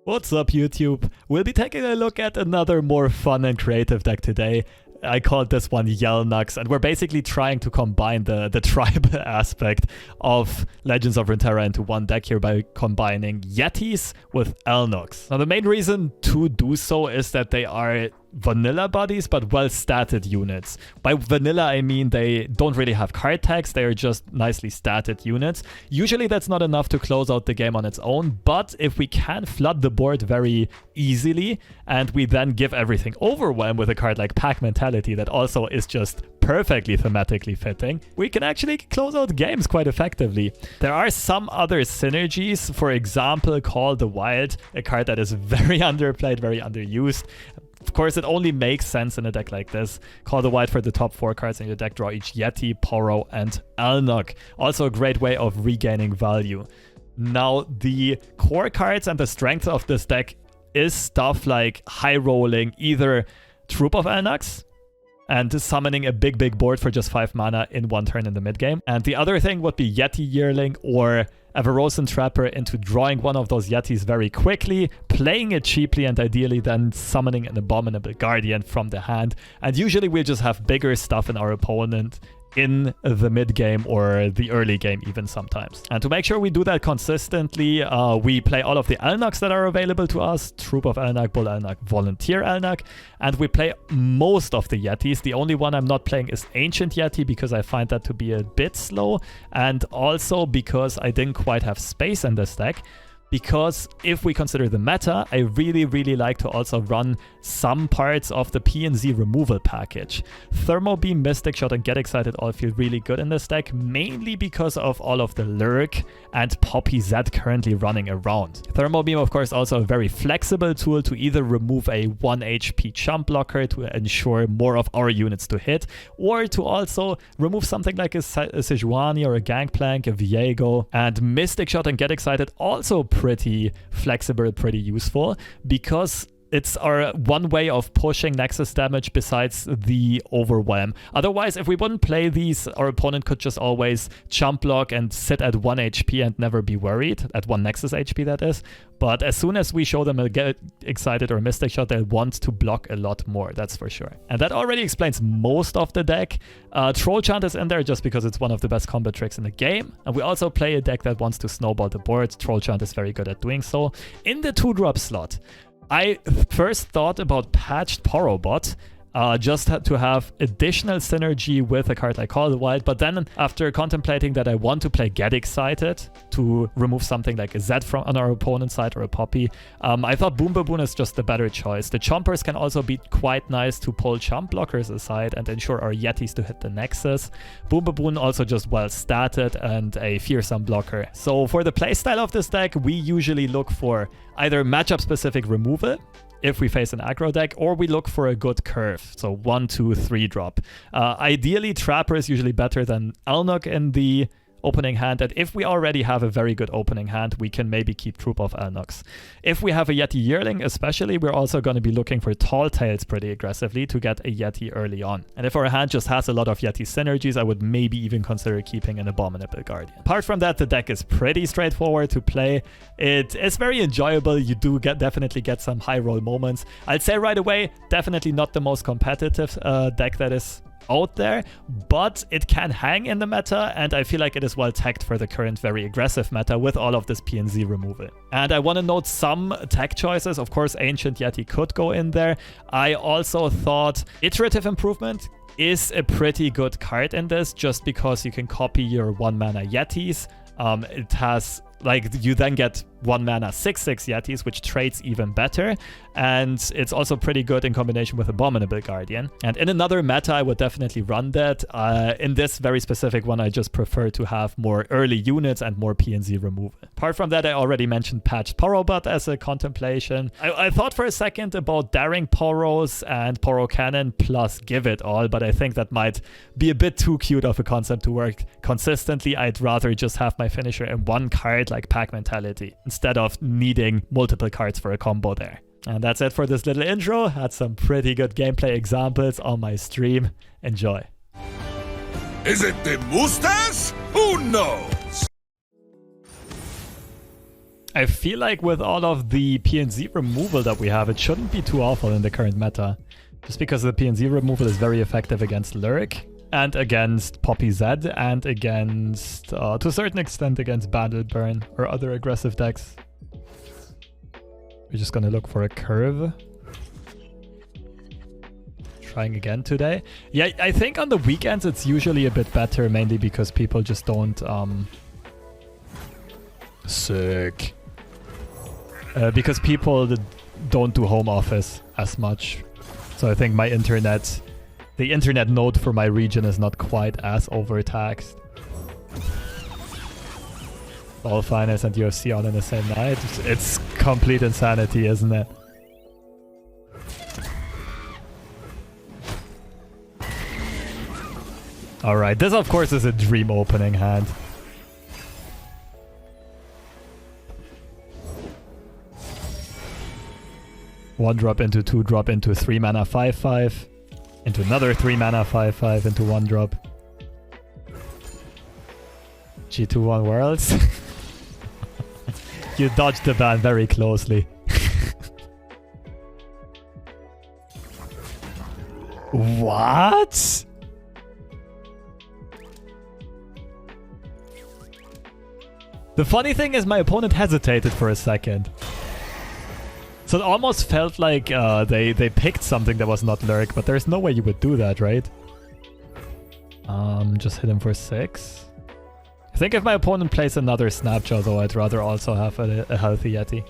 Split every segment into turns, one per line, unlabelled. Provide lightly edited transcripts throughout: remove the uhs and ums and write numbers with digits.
What's up, YouTube? We'll be taking a look at another more fun and creative deck today. I called this one Elnuks, and we're basically trying to combine the tribal aspect of Legends of Runeterra into one deck here by combining Yetis with Elnuks. Now, the main reason to do so is that they are vanilla bodies, but well-statted units. By vanilla, I mean they don't really have card tags, they are just nicely statted units. Usually that's not enough to close out the game on its own, but if we can flood the board very easily, and we then give everything overwhelm with a card like Pack Mentality that also is just perfectly thematically fitting, we can actually close out games quite effectively. There are some other synergies, for example, Call the Wild, a card that is very underplayed, very underused. Of course, it only makes sense in a deck like this. Call the Wild for the top 4 cards in your deck, draw each Yeti, Poro, and Elnuk. Also a great way of regaining value. Now, the core cards and the strength of this deck is stuff like high rolling either Troop of Elnuks and summoning a big board for just 5 mana in 1 turn in the mid game. And the other thing would be Yeti Yearling or Everosan Trapper into drawing one of those Yetis very quickly, playing it cheaply, and ideally then summoning an Abominable Guardian from the hand. And usually we'll just have bigger stuff in our opponent in the mid game or the early game even sometimes. And to make sure we do that consistently, we play all of the Elnuks that are available to us, Troop of Elnuk, Bull Elnuk, Volunteer Elnuk, and we play most of the Yetis. The only one I'm not playing is Ancient Yeti because I find that to be a bit slow, and also because I didn't quite have space in this deck. Because if we consider the meta, I really like to also run some parts of the P&Z removal package. Thermo Beam, Mystic Shot, and Get Excited all feel really good in this deck, mainly because of all of the Lurk and Poppy Z currently running around. Thermo Beam, of course, also a very flexible tool to either remove a 1 HP chump blocker to ensure more of our units to hit, or to also remove something like a Sejuani or a Gangplank, a Viego. And Mystic Shot and Get Excited also pretty flexible, pretty useful, because it's our one way of pushing Nexus damage besides the overwhelm. Otherwise, if we wouldn't play these, our opponent could just always chump block and sit at 1 HP and never be worried, at 1 Nexus HP that is. But as soon as we show them a Get Excited or Mystic Shot, they'll want to block a lot more, that's for sure. And that already explains most of the deck. Troll Chant is in there just because it's one of the best combat tricks in the game. And we also play a deck that wants to snowball the board. Troll Chant is very good at doing so. In the 2-drop slot, I first thought about patched Porobot, just to have additional synergy with a card like Call the Wild, but then after contemplating that I want to play Get Excited to remove something like a Z from on our opponent's side or a Poppy, I thought Boom Baboon is just the better choice. The Chompers can also be quite nice to pull chump blockers aside and ensure our Yetis to hit the Nexus. Boom Baboon also just well statted and a fearsome blocker. So for the playstyle of this deck, we usually look for either matchup specific removal if we face an aggro deck, or we look for a good curve, so 1, 2, 3 drop. Ideally, Trapper is usually better than Elnuk in the opening hand, and if we already have a very good opening hand, we can maybe keep Troop of Elnuks. If we have a Yeti Yearling especially, we're also going to be looking for Tall Tales pretty aggressively to get a Yeti early on. And if our hand just has a lot of Yeti synergies, I would maybe even consider keeping an Abominable Guardian. Apart from that, the deck is pretty straightforward to play. It is very enjoyable. You do definitely get some high roll moments. I'd say right away, definitely not the most competitive deck that is out there, but it can hang in the meta, and I feel like it is well tagged for the current very aggressive meta with all of this P&Z removal. And I want to note some tech choices. Of course, Ancient Yeti could go in there. I also thought Iterative Improvement is a pretty good card in this, just because you can copy your 1 mana Yetis. It has, like, you then get 1 mana 6/6 Yetis, which trades even better, and it's also pretty good in combination with Abominable Guardian. And in another meta, I would definitely run that. In this very specific one, I just prefer to have more early units and more P&Z removal. Apart from that, I already mentioned patched Porobot as a contemplation. I thought for a second about Daring Poros and Poro Cannon plus Give It All, but I think that might be a bit too cute of a concept to work consistently. I'd rather just have my finisher in 1 card like Pack Mentality, instead of needing multiple cards for a combo there. And that's it for this little intro. Had some pretty good gameplay examples on my stream. Enjoy.
Is it the mustache? Who knows?
I feel like with all of the PNZ removal that we have, it shouldn't be too awful in the current meta. Just because the PNZ removal is very effective against Lurk, and against Poppy Z, and against, to a certain extent, against Battle Burn or other aggressive decks. We're just gonna look for a curve. Trying again today. Yeah, I think on the weekends it's usually a bit better, mainly because people just don't, sick. Because people don't do home office as much. So I think my internet, the internet node for my region is not quite as overtaxed. All finals and UFC all in the same night. It's complete insanity, isn't it? Alright, this of course is a dream opening hand. One drop into 2 drop into 3 mana 5/5. Into another 3 mana 5/5 into 1 drop. G2-1 Worlds. You dodged the ban very closely. What? The funny thing is my opponent hesitated for a second. So it almost felt like they picked something that was not Lurk, but there's no way you would do that, right? Just hit him for 6. I think if my opponent plays another Snapshot, though, I'd rather also have a healthy Yeti.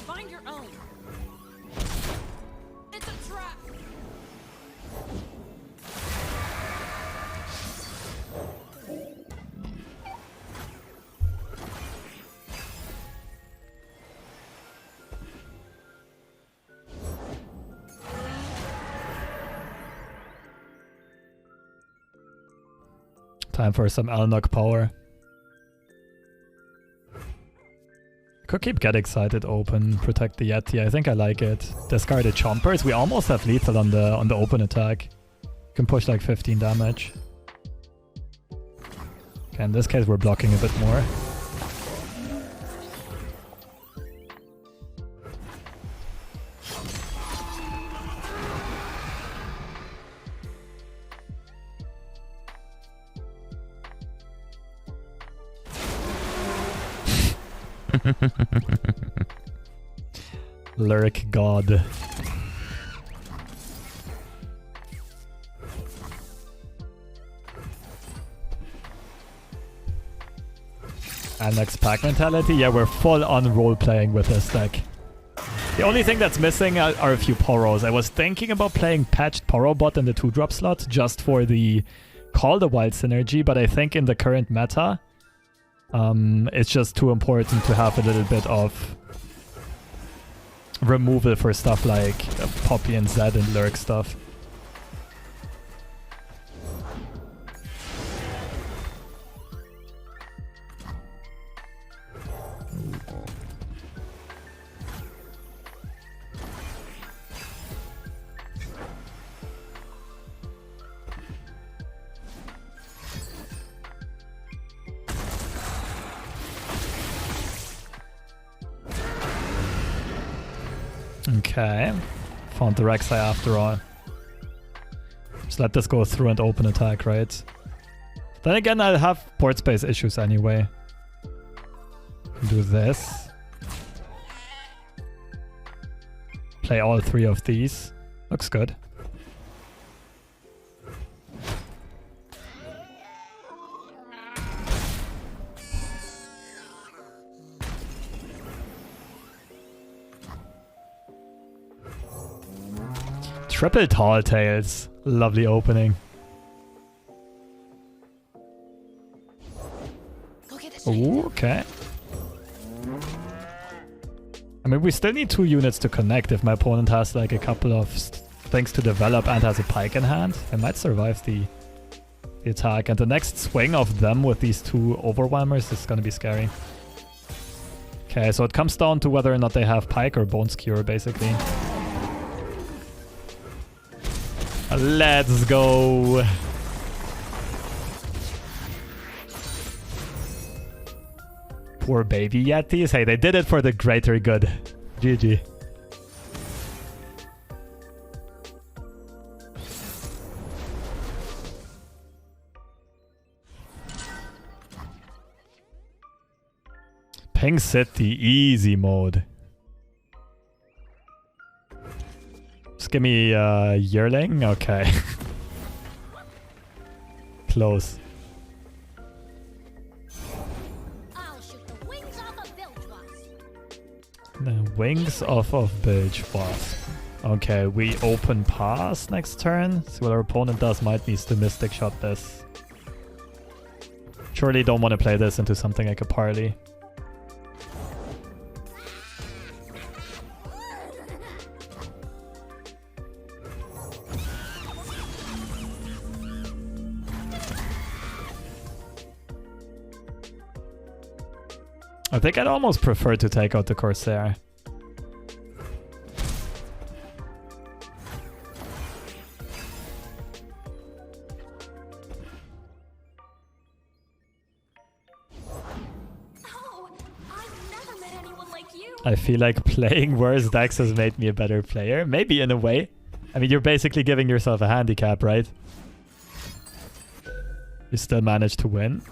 Find your own. It's a trap.
Time for some Elnuk power. Could keep Get Excited open, protect the Yeti. I think I like it. Discard the Chompers. We almost have lethal on the open attack. Can push like 15 damage. Okay, in this case we're blocking a bit more. Lurk God. Elnuk's pack mentality. Yeah, we're full on role playing with this deck. The only thing that's missing are a few Poros. I was thinking about playing patched Poro bot in the 2-drop slot just for the Call the Wild synergy, but I think in the current meta, it's just too important to have a little bit of removal for stuff like Poppy and Zed and Lurk stuff. Okay, found the Rek'sai after all. Just let this go through and open attack, right? Then again, I'll have board space issues anyway. Do this. Play all 3 of these. Looks good. Triple Tall Tales. Lovely opening. Ooh, okay. I mean, we still need 2 units to connect. If my opponent has like a couple of things to develop and has a Pyke in hand, I might survive the attack. And the next swing of them with these 2 Overwhelmers is gonna be scary. Okay, so it comes down to whether or not they have Pyke or Bone Skewer, basically. Let's go. Poor baby Yetis. Hey, they did it for the greater good. GG. Pink City, easy mode. Just give me yearling? Okay. Close.
I'll shoot the wings off of Bilge Wasp.
The wings off of Bilge Wasp. Okay, we open pass next turn. See what our opponent does. Might needs to Mystic Shot this. Surely don't want to play this into something like a parley. I think I'd almost prefer to take out the Corsair.
Oh, I've never met anyone like you.
I feel like playing worse decks has made me a better player. Maybe in a way. I mean, you're basically giving yourself a handicap, right? You still manage to win.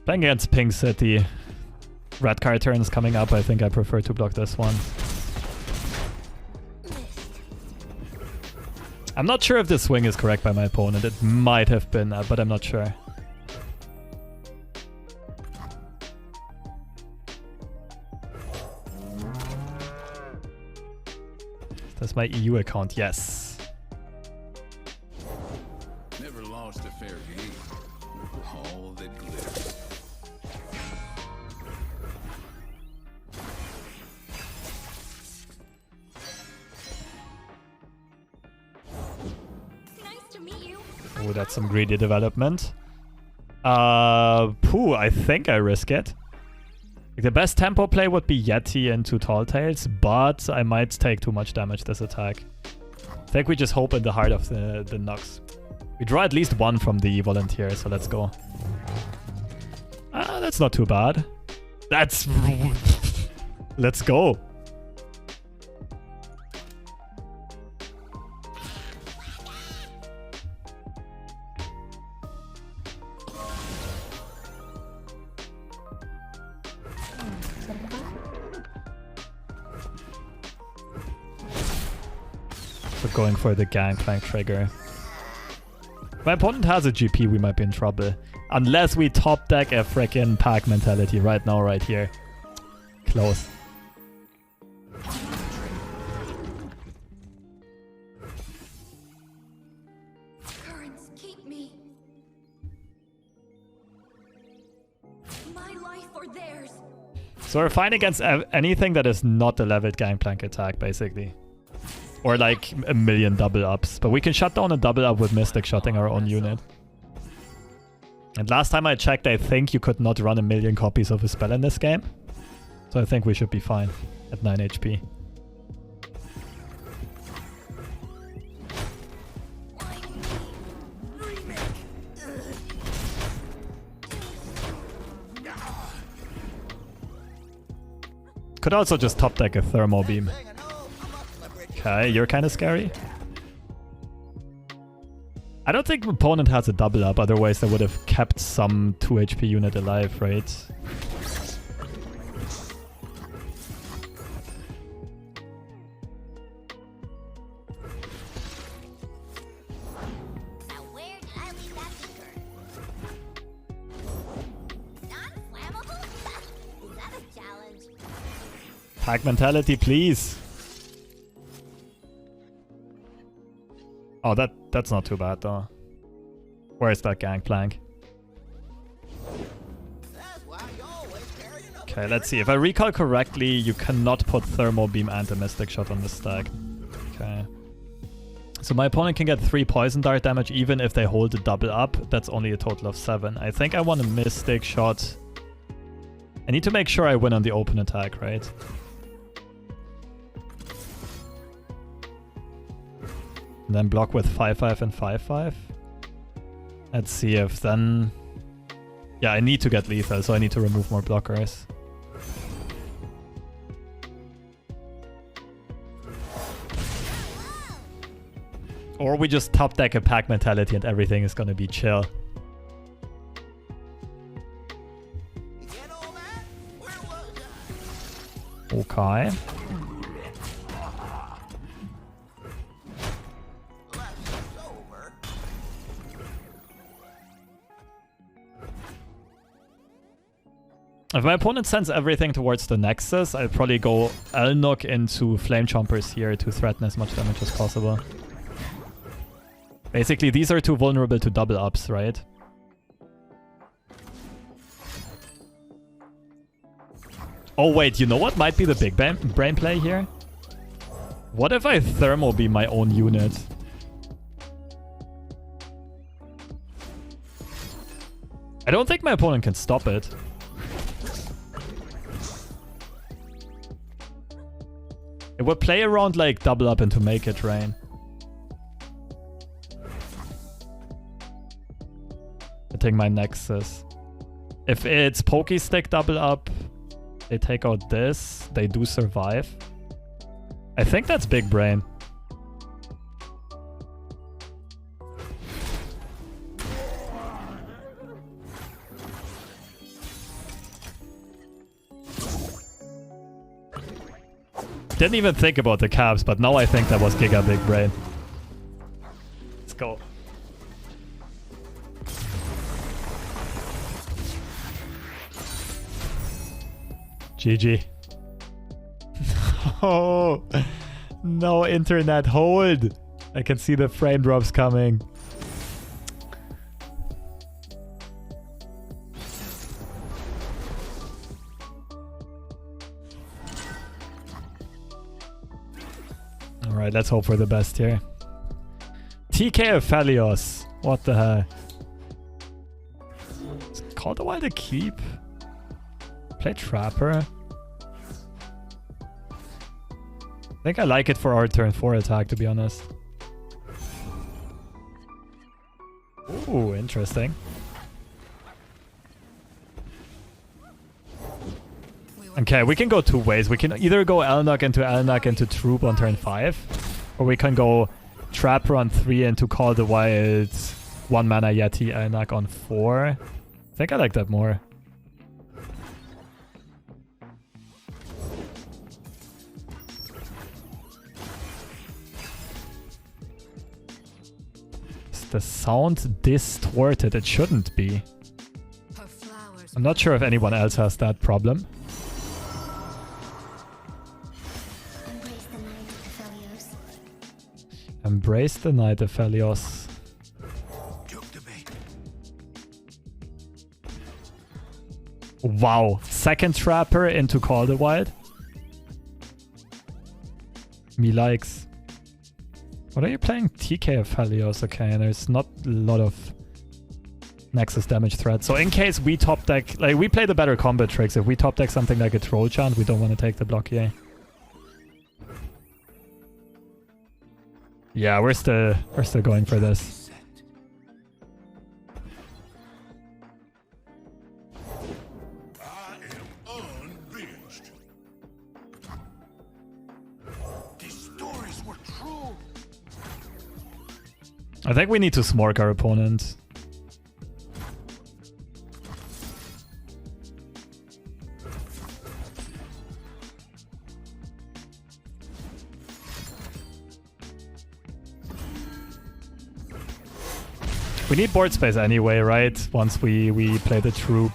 Playing against Pink City. Red card turns coming up. I think I prefer to block this one. I'm not sure if this swing is correct by my opponent. It might have been, but I'm not sure. That's my EU account, yes.
Never lost a fair game. All that glitters.
Nice to meet you.
Oh, that's some greedy development. I think I risk it. The best tempo play would be Yeti into Tall Tales, but I might take too much damage this attack. I think we just hope in the heart of the Nux. We draw at least one from the Volunteer, so let's go. That's not too bad. That's... Let's go. Going for the Gangplank trigger. If my opponent has a GP, we might be in trouble. Unless we top deck a frickin' pack mentality right now, right here. Close.
Currents keep me. My life or theirs.
So we're fine against anything that is not a leveled Gangplank attack, basically. Or like a million double ups. But we can shut down a double up with Mystic shotting our own unit. And last time I checked, I think you could not run a million copies of a spell in this game. So I think we should be fine at 9 HP. Could also just top deck a Thermo Beam. Okay, you're kind of scary. I don't think opponent has a double up, otherwise they would have kept some 2 HP unit alive, right?
Now where did I leave that beaker? Non-flammable? Is that a challenge?
Pack mentality, please. Oh, that's not too bad though. Where is that Gangplank? Okay, let's see. If I recall correctly, you cannot put Thermal Beam and a Mystic Shot on the stack. Okay. So my opponent can get 3 Poison Dart damage even if they hold the double up. That's only a total of 7. I think I want a Mystic Shot. I need to make sure I win on the open attack, right? And then block with 5-5 and 5-5. Let's see if then... Yeah, I need to get lethal, so I need to remove more blockers. Or we just top deck a pack mentality and everything is gonna be chill. Okay. If my opponent sends everything towards the Nexus, I'll probably go Elnuk into Flame Chompers here to threaten as much damage as possible. Basically, these are too vulnerable to double ups, right? Oh wait, you know what might be the big brain play here? What if I Thermal Beam my own unit? I don't think my opponent can stop it. It would play around like double up into Make It Rain. I think my Nexus. If it's Pokestick double up, they take out this. They do survive. I think that's big brain. Didn't even think about the caps, but now I think that was Giga Big Brain. Let's go. GG. Oh, no internet hold. I can see the frame drops coming. Alright, let's hope for the best here. TK Aphelios. What the heck? Is Call the Wild a keep? Play Trapper. I think I like it for our turn 4 attack, to be honest. Ooh, interesting. Okay, we can go 2 ways. We can either go Elnuk into Troop on turn 5, or we can go Trapper on 3 into Call the Wild 1 mana Yeti Elnuk on 4. I think I like that more. Is the sound distorted? It shouldn't be. I'm not sure if anyone else has that problem. Embrace the night, Aphelios. Wow. Second Trapper into Call the Wild. Me likes. What are you playing? TK Aphelios. Okay, and there's not a lot of Nexus damage threat. So in case we top deck... Like, we play the better combat tricks. If we top deck something like a Troll Chant, we don't want to take the block here. Yeah, we're still going for this.
I am unleashed. These stories were true.
I think we need to smork our opponent. We need board space anyway, right? Once we play the troop.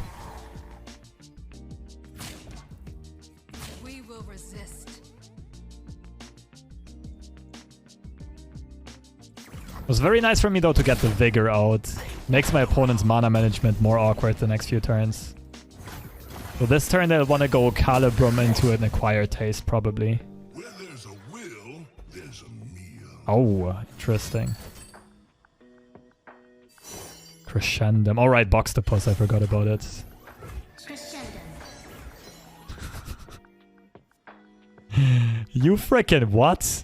We will resist.
It was very nice for me though to get the Vigor out. Makes my opponent's mana management more awkward the next few turns. So this turn they'll want to go Calibrum into an acquired taste, probably.
Where there's a will, there's a meal.
Oh, interesting. Crescendum. Alright, Boxtopus, I forgot about it.
Crescendum.
You frickin' what?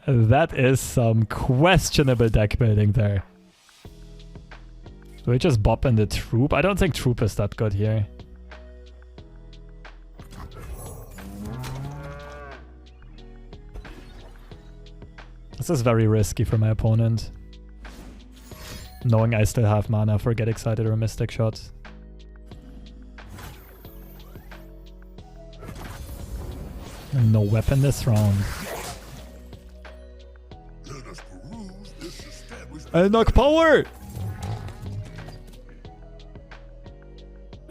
That is some questionable deck building there. Do we just bop in the Troop? I don't think Troop is that good here. This is very risky for my opponent. Knowing I still have mana for Get Excited or Mystic Shot. And no weapon this round.
Let us peruse this established.
Elnuk power!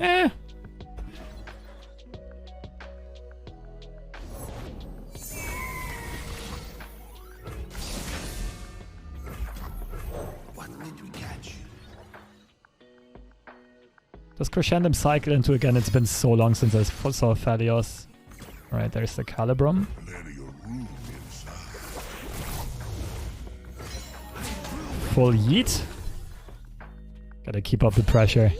Eh.
What did we catch?
Does Crescendum cycle into again? It's been so long since I saw Aphelios. Alright, there's the Calibrum.
Plenty of room inside.
Full yeet. Gotta keep up the pressure.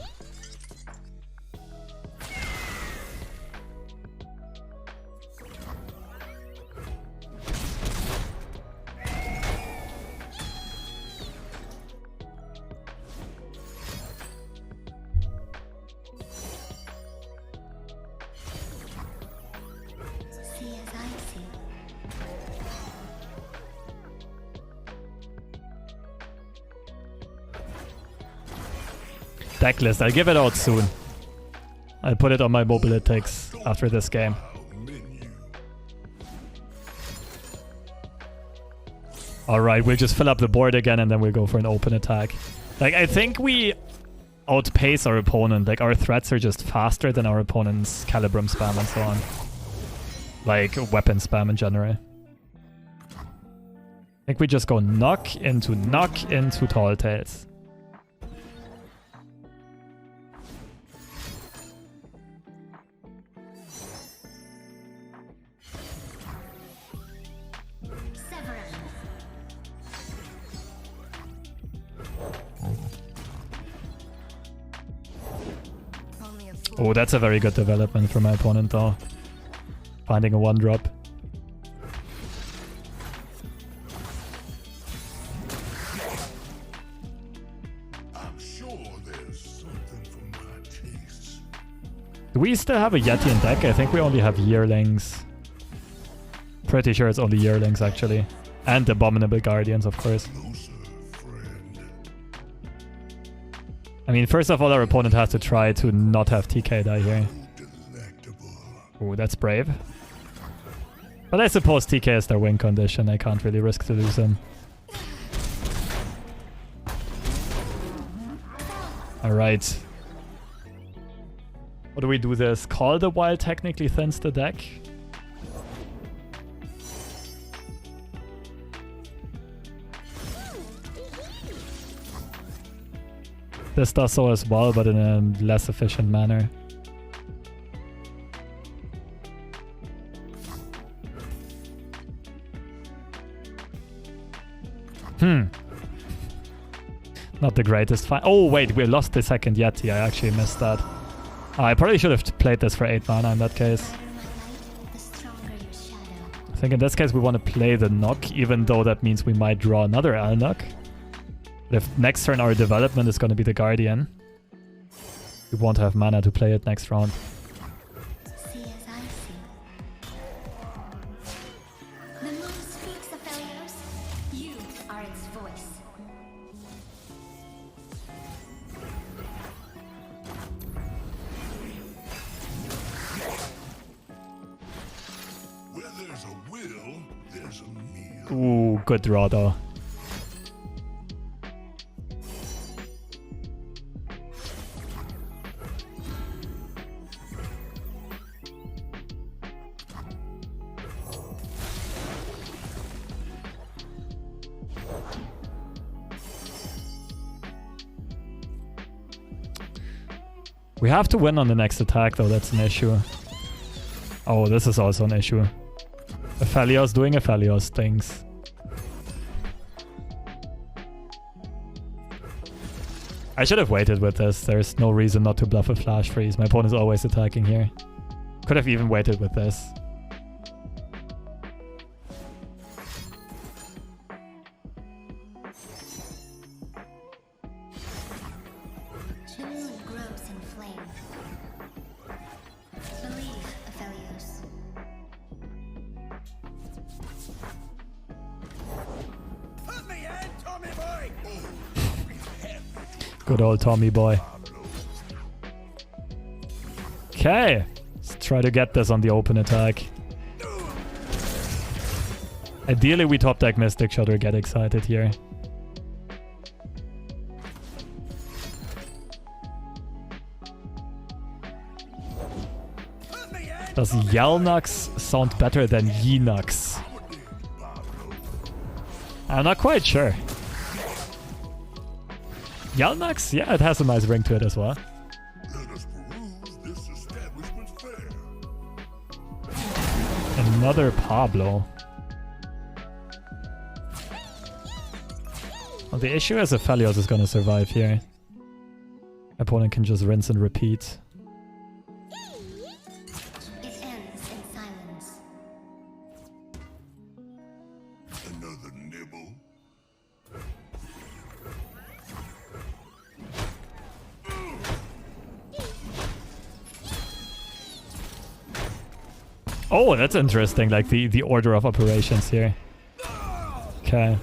See as I see.
Deck list, I'll give it out soon. I'll put it on my mobilitics after this game.
Menu.
Alright, we'll just fill up the board again and then we'll go for an open attack. Like, I think we outpace our opponent. Like, our threats are just faster than our opponent's Calibrum spam and so on. Like, weapon spam in general. I think we just go knock into Tall Tales.
Severin. Only a fool.
Oh, that's a very good development for my opponent though. Finding a 1-drop.
I'm sure there's something for my tastes.
Do we still have a Yeti in deck? I think we only have Yearlings. Pretty sure it's only Yearlings actually. And Abominable Guardians, of course.
Closer, friend.
I mean, first of all, our opponent has to try to not have TK die here.
Delectable.
Oh, that's brave. But I suppose TK is their win condition. I can't really risk to lose him. Alright. What do we do this? Call the Wild technically thins the deck? This does so as well, but in a less efficient manner. Not the greatest fight. Oh, wait, we lost the second Yeti. I actually missed that. I probably should have played this for 8 mana in that case.
The stronger your shadow.
I think in this case we want to play the knock, even though that means we might draw another Elnuk. But if next turn our development is going to be the Guardian, we won't have mana to play it next round.
See as I see. The moon speaks, Aphelios. You are its voice.
Where there's a will, there's a meal.
Ooh, good draw though. We have to win on the next attack though, that's an issue. Oh, this is also an issue. Aphelios doing Aphelios things. I should have waited with this. There's no reason not to bluff a flash freeze. My opponent is always attacking here. Could have even waited with this.
The moon grows in flame. Believe, Aphelios.
Put me in, Tommy boy!
Good old Tommy boy. Okay. Let's try to get this on the open attack. Ideally, we top deck Mystic Shot or get excited here. Does Elnuks sound better than Yenuks? I'm not quite sure. Elnuks? Yeah, it has a nice ring to it as well.
Let us peruse this establishment fair.
Another Pablo. Well, the issue is Aphelios is gonna survive here. Opponent can just rinse and repeat.
It ends in silence.
Another nibble.
Oh, that's interesting, like the order of operations here. Okay.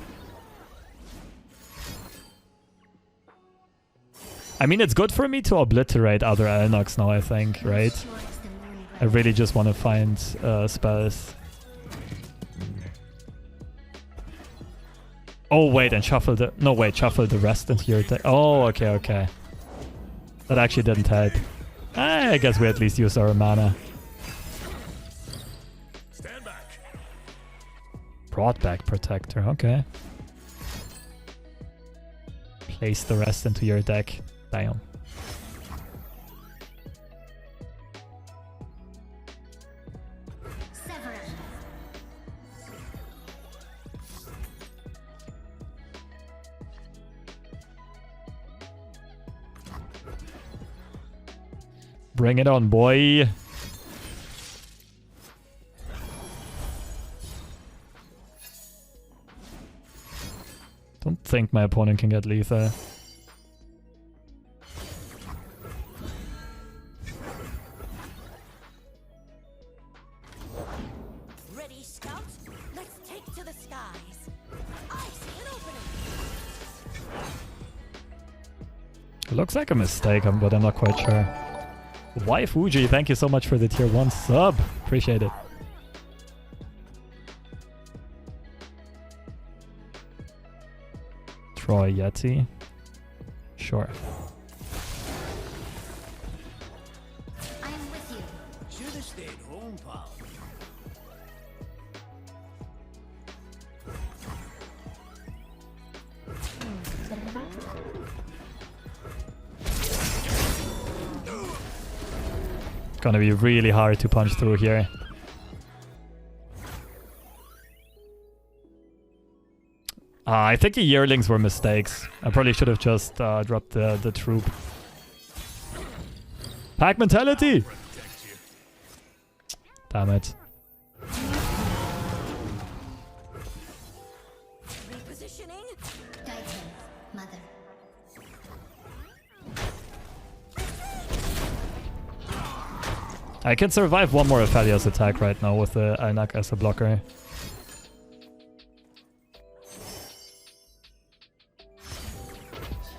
I mean, it's good for me to obliterate other Elnuks now, I think, right?
Sure as the moon
I really just want to find spells. Oh, wait, and shuffle the... No, wait, shuffle the rest into your deck. Oh, okay, okay. That actually didn't help. I guess we at least used our mana.
Stand back.
Brought back Protector, okay. Place the rest into your deck. Damn.
Severin.
Bring it on, boy. Don't think my opponent can get lethal.
Ready, Scout? Let's take to the skies. I see an opening.
Looks like a mistake, but I'm not quite sure. Why Fuji, thank you so much for the tier 1 sub. Appreciate it. Troy Yeti. Sure.
I am with you.
Should have stayed home, pal.
Gonna be really hard to punch through here. I think the yearlings were mistakes. I probably should have just dropped the troop. Pack mentality! Damn it.
Repositioning.
Titan, mother.
I can survive one more Aphelios attack right now with the Elnuk as a blocker.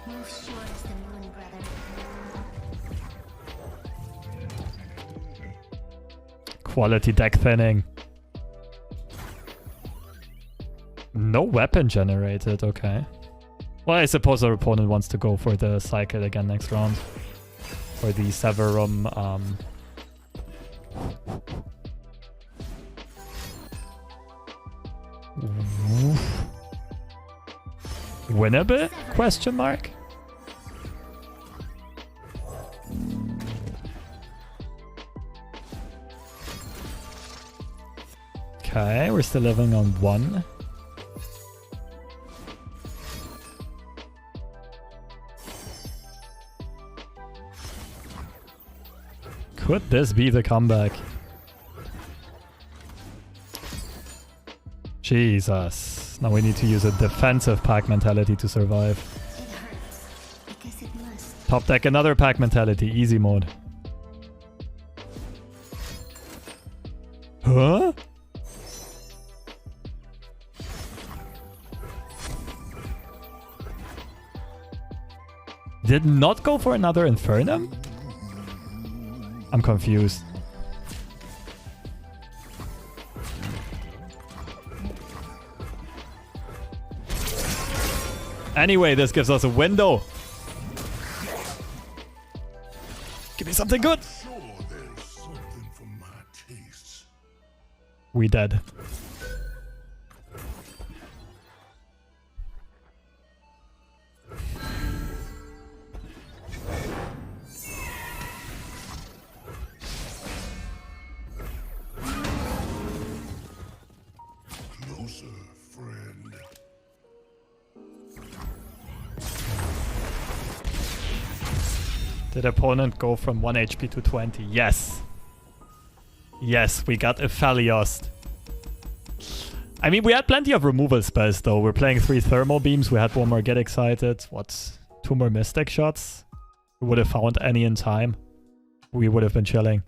Move sure as the moon, brother.
Quality deck thinning. No weapon generated, okay. Well, I suppose our opponent wants to go for the cycle again next round. For the Severum, winnable? Question mark? Okay, we're still living on 1. Could this be the comeback? Jesus. Now we need to use a defensive pack mentality to survive.
It hurts because it must.
Top deck another pack mentality. Easy mode. Huh? Did not go for another Infernum? I'm confused. Anyway, this gives us a window. Give me something good.
Sure, there's something for my tastes.
We dead.
Closer, friend.
Did opponent go from 1 HP to 20? Yes. Yes, we got Aphelios. I mean, we had plenty of removal spells though. We're playing 3 thermal beams. We had one more get excited. What? 2 more mystic shots? We would have found any in time. We would have been chilling.